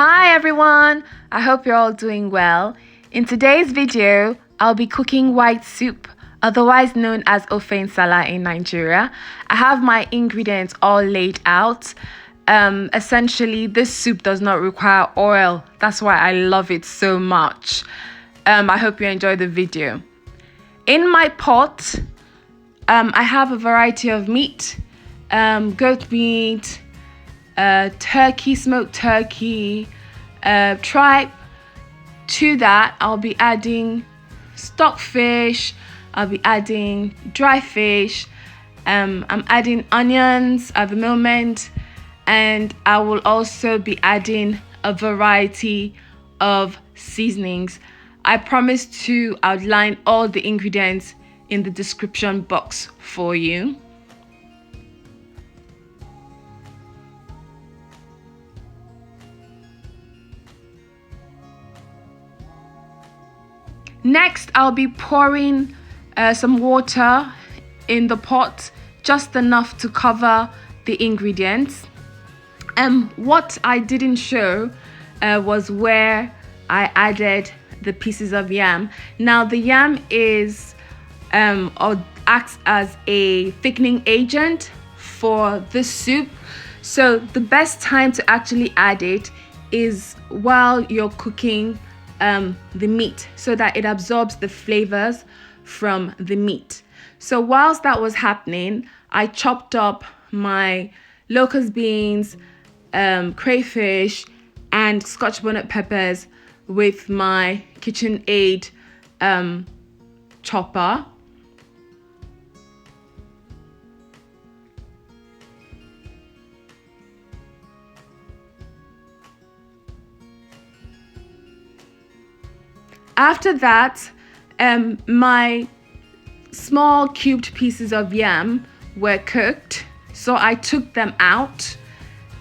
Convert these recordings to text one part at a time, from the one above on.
Hi everyone, I hope you're all doing well. In today's video, I'll be cooking white soup, otherwise known as Ofe Nsala in Nigeria. I have my ingredients all laid out. Essentially, this soup does not require oil. That's why I love it so much. I hope you enjoy the video. In my pot, I have a variety of meat, goat meat, turkey, smoked turkey, tripe. To that, I'll be adding stockfish, I'll be adding dry fish, I'm adding onions at the moment, and I will also be adding a variety of seasonings. I promise to outline all the ingredients in the description box for you. Next, I'll be pouring some water in the pot, just enough to cover the ingredients. What I didn't show was where I added the pieces of yam. Now, the yam is or acts as a thickening agent for this soup. So the best time to actually add it is while you're cooking the meat, so that it absorbs the flavors from the meat. So whilst that was happening, I chopped up my locust beans, crayfish, and Scotch bonnet peppers with my KitchenAid chopper. After that, my small cubed pieces of yam were cooked, so I took them out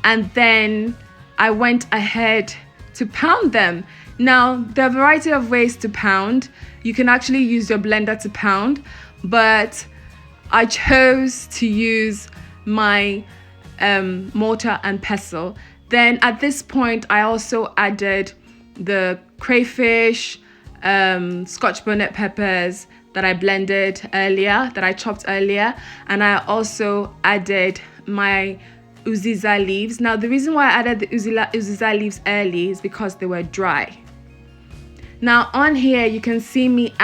and then I went ahead to pound them. Now, there are a variety of ways to pound. You can actually use your blender to pound, but I chose to use my mortar and pestle. Then at this point, I also added the crayfish, Scotch bonnet peppers that I blended earlier, that I chopped earlier, and I also added my Uziza leaves. Now, the reason why I added the Uziza leaves early is because they were dry. Now, on here, you can see me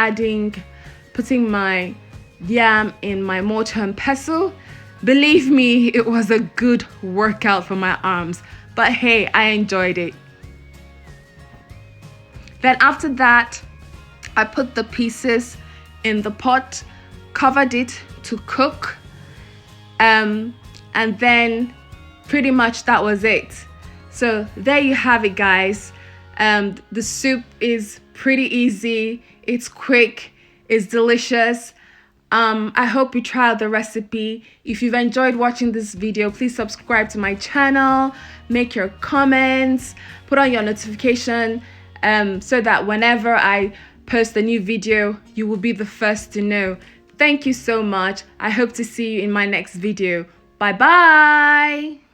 putting my yam in my mortar and pestle. Believe me, it was a good workout for my arms, but hey, I enjoyed it. Then after that, I put the pieces in the pot, covered it to cook, and then pretty much that was it. So there you have it, guys. The soup is pretty easy, it's quick, it's delicious. I hope you try out the recipe. If you've enjoyed watching this video, please subscribe to my channel, make your comments, put on your notification so that whenever I post a new video, you will be the first to know. Thank you so much. I hope to see you in my next video. Bye bye.